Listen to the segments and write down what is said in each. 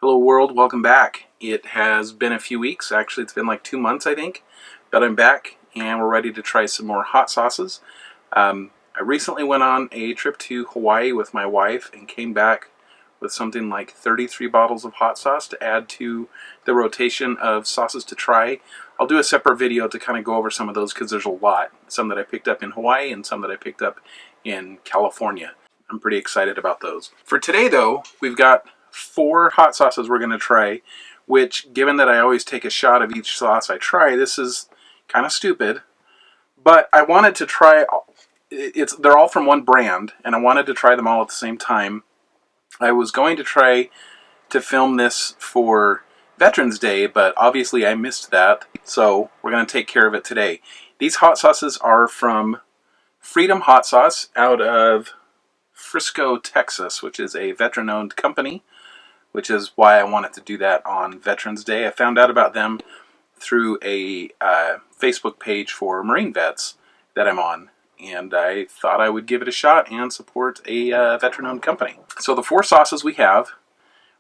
Hello world, welcome back. It has been a few weeks, actually it's been like 2 months I think, but I'm back and we're ready to try some more hot sauces. I recently went on a trip to Hawaii with my wife and came back with something like 33 bottles of hot sauce to add to the rotation of sauces to try. I'll do a separate video to kind of go over some of those because there's a lot. Some that I picked up in Hawaii and some that I picked up in California. I'm pretty excited about those. For today though, we've got 4 hot sauces we're going to try, which, given that I always take a shot of each sauce I try, this is kind of stupid. But I wanted to try, they're all from one brand, and I wanted to try them all at the same time. I was going to try to film this for Veterans Day, but obviously I missed that, so we're going to take care of it today. These hot sauces are from Freedom Hot Sauce out of Frisco, Texas, which is a veteran-owned company, which is why I wanted to do that on Veterans Day. I found out about them through a Facebook page for Marine vets that I'm on, and I thought I would give it a shot and support a veteran-owned company. So the 4 sauces we have,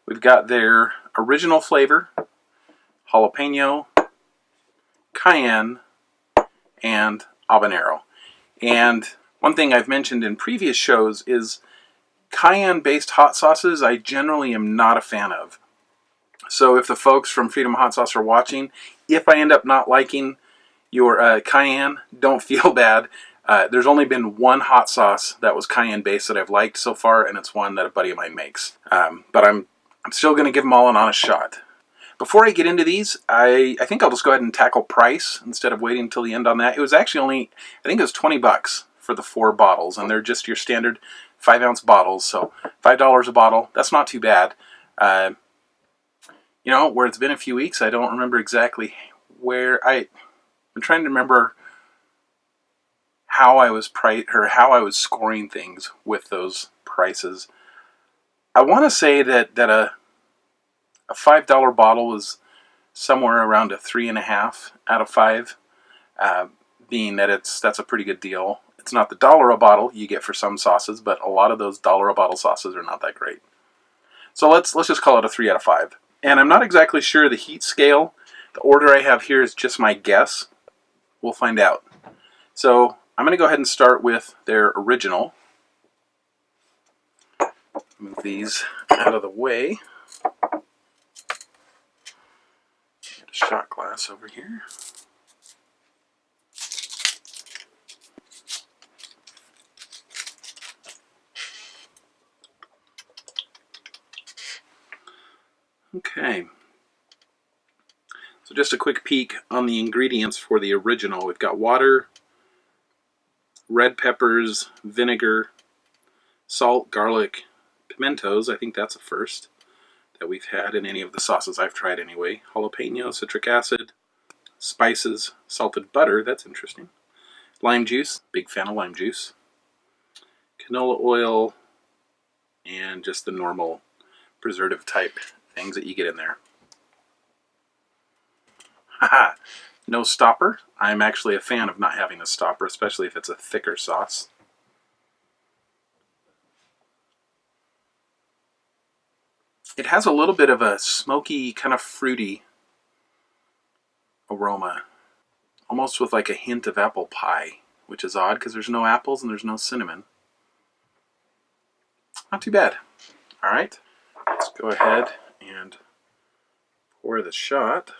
we've got their original flavor, Jalapeno, Cayenne, and Habanero. And one thing I've mentioned in previous shows is Cayenne-based hot sauces I generally am not a fan of. So if the folks from Freedom Hot Sauce are watching, if I end up not liking your Cayenne, don't feel bad. There's only been one hot sauce that was Cayenne-based that I've liked so far, and it's one that a buddy of mine makes. But I'm still going to give them all an honest shot. Before I get into these, I think I'll just go ahead and tackle price instead of waiting until the end on that. It was actually only, I think it was 20 bucks for the 4 bottles, and they're just your standard 5-ounce bottles, so $5 a bottle. That's not too bad. You know, where it's been a few weeks, I don't remember exactly where I'm trying to remember how I was scoring things with those prices. I want to say that a $5 bottle was somewhere around a 3.5 out of 5, being that that's a pretty good deal. It's not the $1 a bottle you get for some sauces, but a lot of those $1 a bottle sauces are not that great. So let's just call it a 3 out of 5. And I'm not exactly sure the heat scale. The order I have here is just my guess. We'll find out. So I'm going to go ahead and start with their original. Move these out of the way. Get a shot glass over here. Okay, so just a quick peek on the ingredients for the original. We've got water, red peppers, vinegar, salt, garlic, pimentos. I think that's a first that we've had in any of the sauces I've tried anyway. Jalapeno, citric acid, spices, salted butter. That's interesting. Lime juice. Big fan of lime juice. Canola oil, and just the normal preservative type things that you get in there. Haha, no stopper. I'm actually a fan of not having a stopper, especially if it's a thicker sauce. It has a little bit of a smoky, kind of fruity aroma, almost with like a hint of apple pie, which is odd because there's no apples and there's no cinnamon. Not too bad. All right, let's go ahead and pour the shot.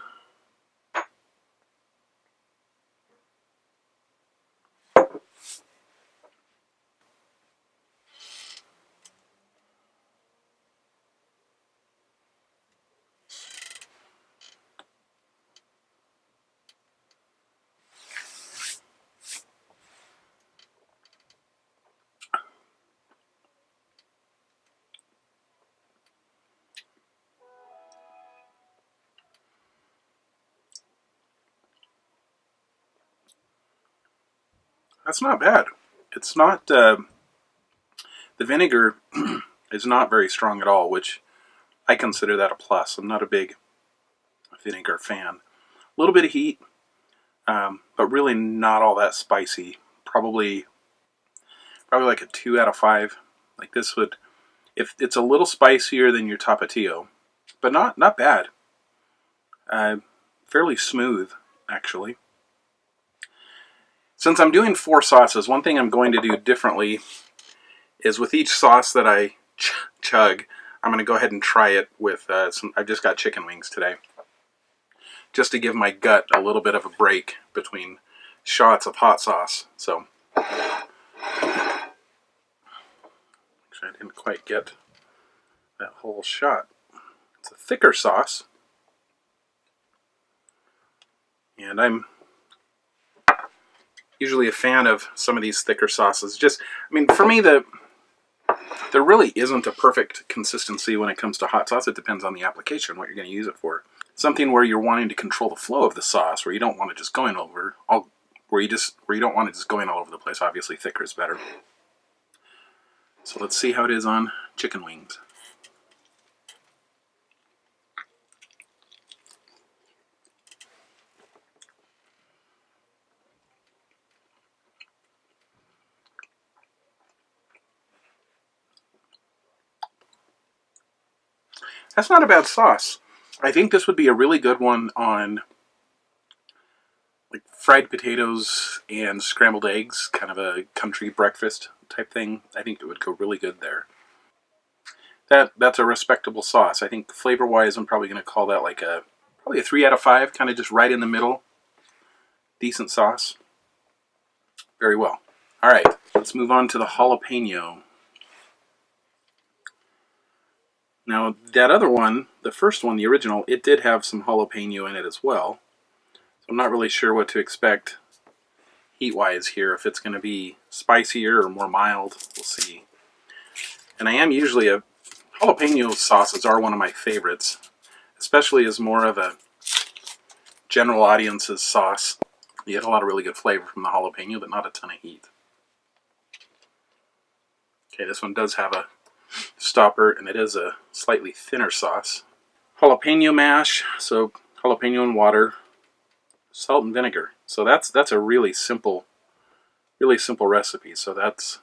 That's not bad. It's not, the vinegar is not very strong at all, which I consider that a plus. I'm not a big vinegar fan. A little bit of heat, but really not all that spicy. Probably like a 2 out of 5. Like this would, if it's a little spicier than your Tapatio, but not bad. Fairly smooth, actually. Since I'm doing 4 sauces, one thing I'm going to do differently is with each sauce that I chug, I'm going to go ahead and try it with I've just got chicken wings today, just to give my gut a little bit of a break between shots of hot sauce. So, actually, I didn't quite get that whole shot. It's a thicker sauce, and I'm usually a fan of some of these thicker sauces. Just, I mean, for me, there really isn't a perfect consistency when it comes to hot sauce. It depends on the application, what you're going to use it for. Something where you're wanting to control the flow of the sauce, where you don't want it just going over all, where you don't want it just going all over the place. Obviously, thicker is better. So let's see how it is on chicken wings. That's not a bad sauce. I think this would be a really good one on like fried potatoes and scrambled eggs, kind of a country breakfast type thing. I think it would go really good there. That's a respectable sauce. I think flavor-wise, I'm probably going to call that like probably a 3 out of 5, kind of just right in the middle. Decent sauce. Very well. All right, let's move on to the jalapeno. Now, that other one, the first one, the original, it did have some jalapeno in it as well. So I'm not really sure what to expect heat-wise here, if it's going to be spicier or more mild. We'll see. And I am usually jalapeno sauces are one of my favorites, especially as more of a general audience's sauce. You get a lot of really good flavor from the jalapeno, but not a ton of heat. Okay, this one does have a stopper, and it is a slightly thinner sauce. Jalapeno mash, so jalapeno and water, salt and vinegar. So that's a really simple recipe. So that's,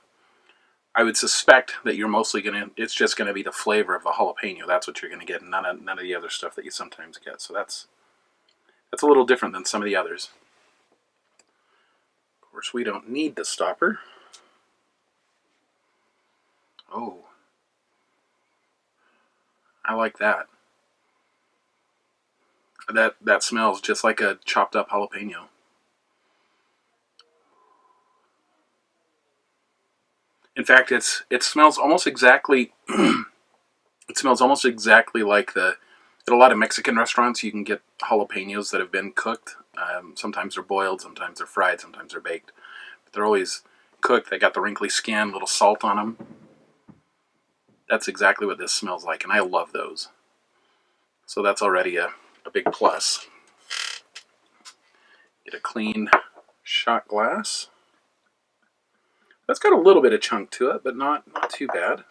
I would suspect that you're mostly it's just gonna be the flavor of the jalapeno. That's what you're gonna get, none of the other stuff that you sometimes get. So that's a little different than some of the others. Of course, we don't need the stopper. Oh, I like that. That smells just like a chopped up jalapeno. In fact, it smells almost exactly. It smells almost exactly like at a lot of Mexican restaurants you can get jalapenos that have been cooked. Sometimes they're boiled, sometimes they're fried, sometimes they're baked. But they're always cooked. They got the wrinkly skin, little salt on them. That's exactly what this smells like, and I love those. So that's already a big plus. Get a clean shot glass. That's got a little bit of chunk to it, but not too bad.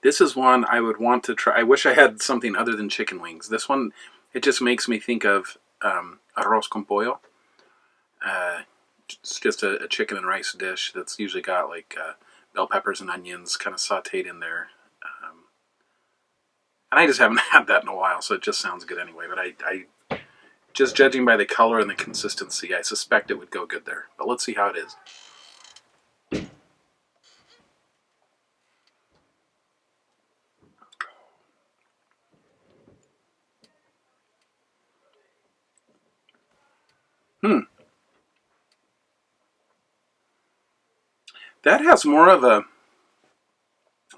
This is one I would want to try. I wish I had something other than chicken wings. This one, it just makes me think of arroz con pollo. It's just a chicken and rice dish that's usually got like bell peppers and onions kind of sauteed in there. And I just haven't had that in a while, so it just sounds good anyway. But I just judging by the color and the consistency, I suspect it would go good there. But let's see how it is. That has more of a...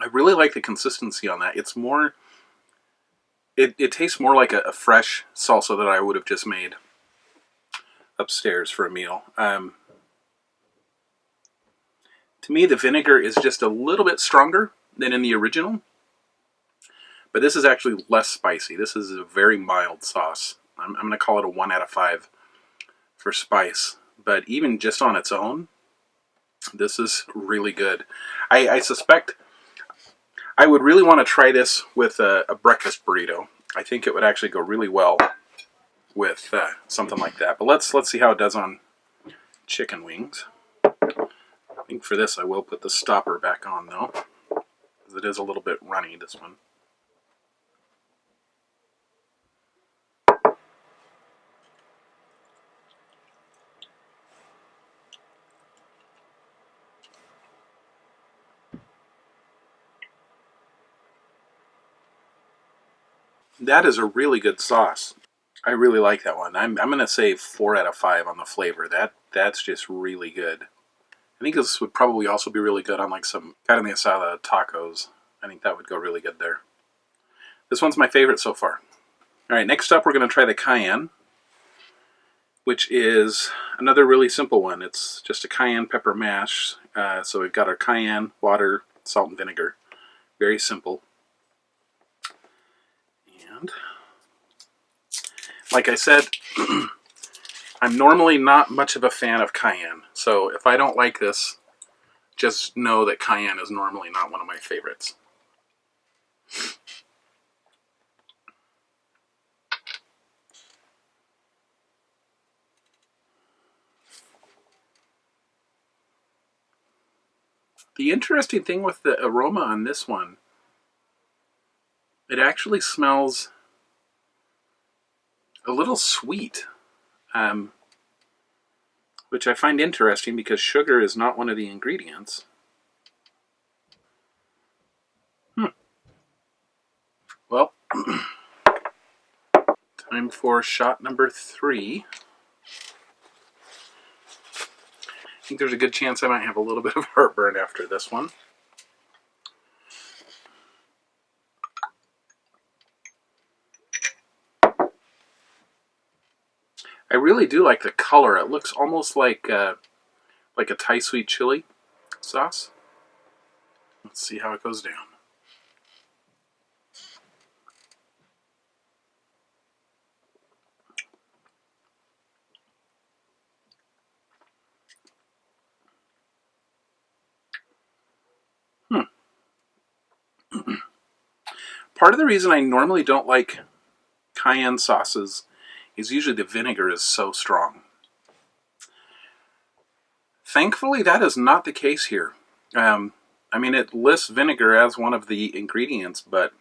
I really like the consistency on that. It's more... It tastes more like a fresh salsa that I would have just made upstairs for a meal. To me, the vinegar is just a little bit stronger than in the original. But this is actually less spicy. This is a very mild sauce. I'm going to call it a 1 out of 5 for spice. But even just on its own, this is really good. I suspect I would really want to try this with a breakfast burrito. I think it would actually go really well with something like that. But let's see how it does on chicken wings. I think for this I will put the stopper back on though. because it is a little bit runny, this one. That is a really good sauce. I really like that one. I'm going to say 4 out of 5 on the flavor. That's just really good. I think this would probably also be really good on like some carne asada tacos. I think that would go really good there. This one's my favorite so far. All right, next up we're going to try the Cayenne, which is another really simple one. It's just a cayenne pepper mash. So we've got our cayenne, water, salt, and vinegar. Very simple. And like I said, I'm normally not much of a fan of cayenne. So if I don't like this, just know that cayenne is normally not one of my favorites. The interesting thing with the aroma on this one, it actually smells a little sweet, which I find interesting because sugar is not one of the ingredients. Well, time for shot number 3. I think there's a good chance I might have a little bit of heartburn after this one. I really do like the color. It looks almost like a Thai sweet chili sauce. Let's see how it goes down. Part of the reason I normally don't like cayenne sauces is usually the vinegar is so strong. Thankfully, that is not the case here. I mean, it lists vinegar as one of the ingredients, but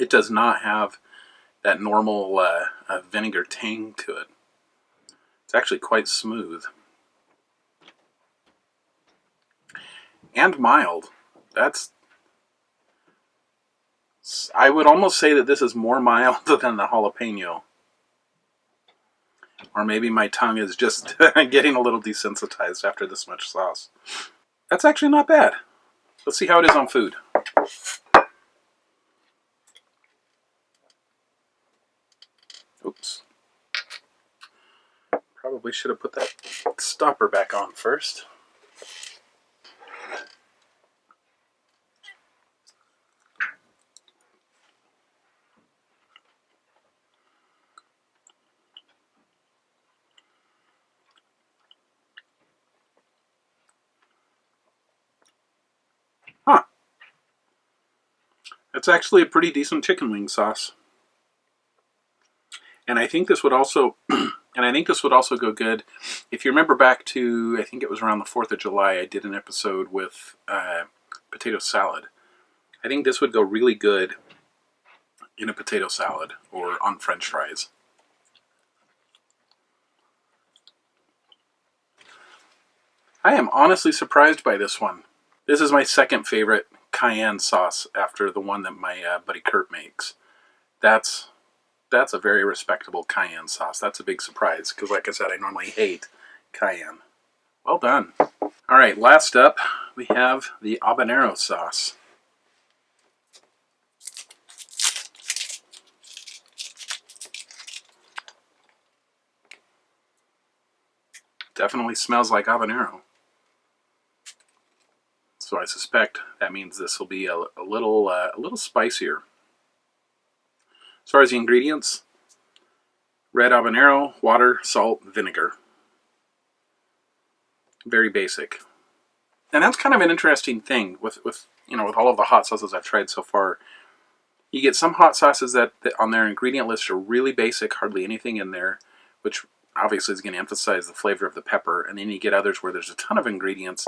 it does not have that normal vinegar tang to it. It's actually quite smooth. And mild. I would almost say that this is more mild than the jalapeno. Or maybe my tongue is just getting a little desensitized after this much sauce. That's actually not bad. Let's see how it is on food. Oops. Probably should have put that stopper back on first. Huh. That's actually a pretty decent chicken wing sauce. And I think this would also go good. If you remember back to, I think it was around the 4th of July, I did an episode with potato salad. I think this would go really good in a potato salad or on French fries. I am honestly surprised by this one. This is my second favorite cayenne sauce after the one that my buddy Kurt makes. That's a very respectable cayenne sauce. That's a big surprise because, like I said, I normally hate cayenne. Well done. All right, last up, we have the Habanero sauce. Definitely smells like habanero. So I suspect that means this will be a little spicier. As far as the ingredients, red habanero, water, salt, vinegar. Very basic. And that's kind of an interesting thing with all of the hot sauces I've tried so far. You get some hot sauces that on their ingredient list are really basic, hardly anything in there, which obviously is going to emphasize the flavor of the pepper. And then you get others where there's a ton of ingredients,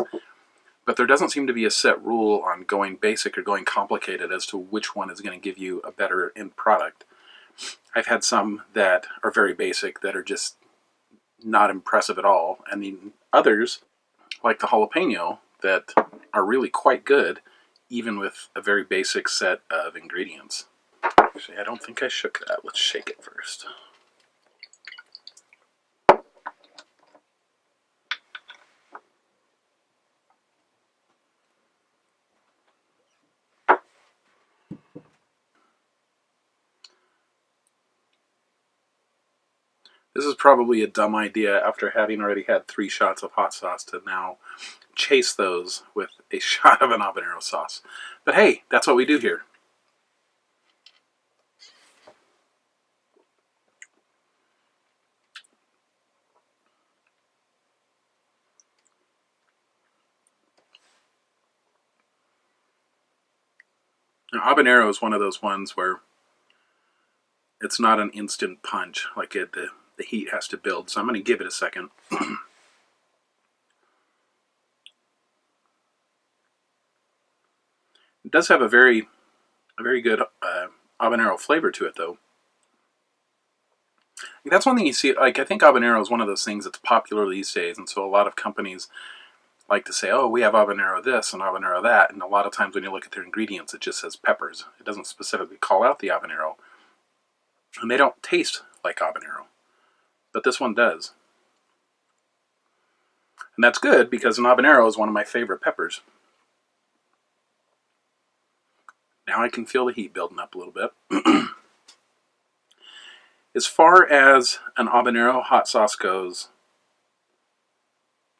But there doesn't seem to be a set rule on going basic or going complicated as to which one is going to give you a better end product. I've had some that are very basic that are just not impressive at all, and then others, like the jalapeno, that are really quite good, even with a very basic set of ingredients. Actually, I don't think I shook that. Let's shake it first. This is probably a dumb idea after having already had 3 shots of hot sauce to now chase those with a shot of an habanero sauce. But hey, that's what we do here. Now, habanero is one of those ones where it's not an instant punch. Like the heat has to build. So I'm going to give it a second. It does have a very good habanero flavor to it, though. That's one thing you see. Like, I think habanero is one of those things that's popular these days, and so a lot of companies like to say, "Oh, we have habanero this and habanero that," and a lot of times when you look at their ingredients, it just says peppers. It doesn't specifically call out the habanero, and they don't taste like habanero, but this one does, and that's good because an habanero is one of my favorite peppers. Now I can feel the heat building up a little bit. As far as an habanero hot sauce goes,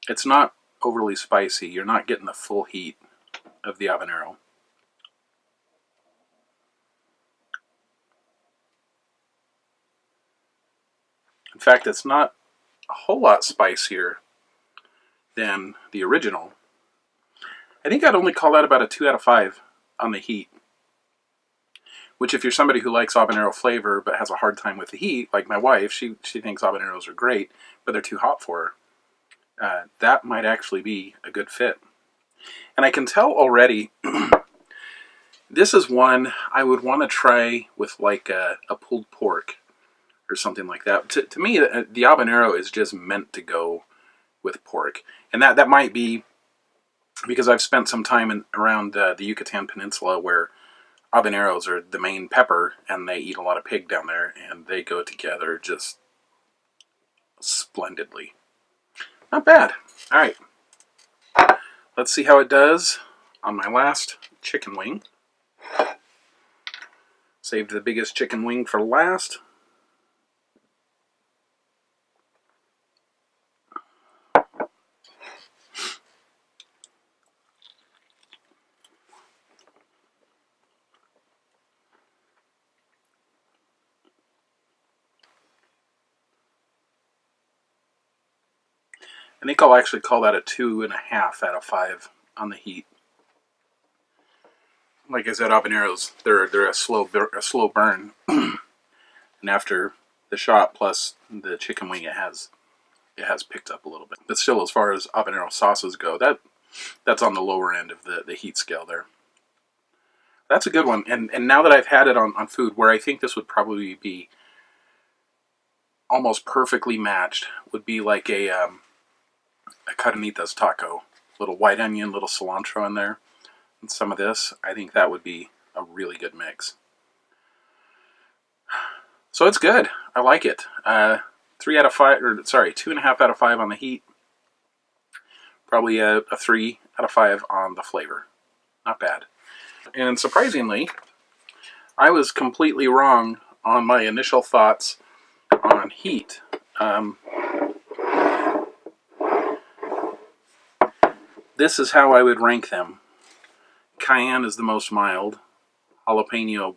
it's not overly spicy. You're not getting the full heat of the habanero. In fact, it's not a whole lot spicier than the original. I think I'd only call that about a 2 out of 5 on the heat. Which, if you're somebody who likes habanero flavor but has a hard time with the heat, like my wife, she thinks habaneros are great, but they're too hot for her. That might actually be a good fit. And I can tell already, this is one I would want to try with like a pulled pork or something like that. To me, the habanero is just meant to go with pork. And that might be because I've spent some time around the Yucatan Peninsula where habaneros are the main pepper, and they eat a lot of pig down there, and they go together just splendidly. Not bad. All right. Let's see how it does on my last chicken wing. Saved the biggest chicken wing for last. I think I'll actually call that a 2.5 out of 5 on the heat. Like I said, habaneros, they're a slow burn, and after the shot plus the chicken wing, it has picked up a little bit. But still, as far as habanero sauces go, that's on the lower end of the heat scale there. That's a good one, and now that I've had it on food, where I think this would probably be almost perfectly matched, would be like a carnitas taco. Little white onion, little cilantro in there, and some of this. I think that would be a really good mix. So it's good. I like it. 3 out of 5, or sorry, 2.5 out of 5 on the heat. Probably a 3 out of 5 on the flavor. Not bad. And surprisingly, I was completely wrong on my initial thoughts on heat. This is how I would rank them. Cayenne is the most mild. Jalapeno,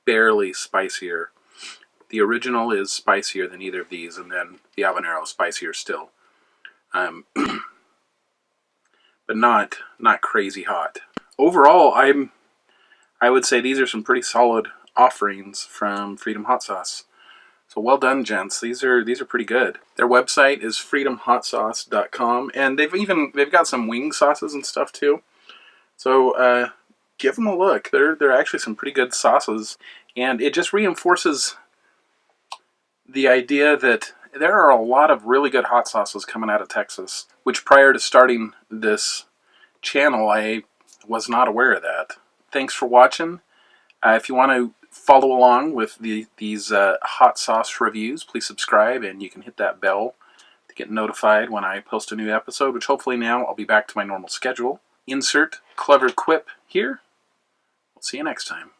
barely spicier. The original is spicier than either of these, and then the habanero spicier still. But not crazy hot. Overall, I would say these are some pretty solid offerings from Freedom Hot Sauce. So well done, gents. These are pretty good. Their website is freedomhotsauce.com, and they've got some wing sauces and stuff too. So give them a look. They're actually some pretty good sauces, and it just reinforces the idea that there are a lot of really good hot sauces coming out of Texas, which prior to starting this channel, I was not aware of that. Thanks for watching. If you want to follow along with these hot sauce reviews, please subscribe, and you can hit that bell to get notified when I post a new episode, which hopefully now I'll be back to my normal schedule. Insert clever quip here. We'll see you next time.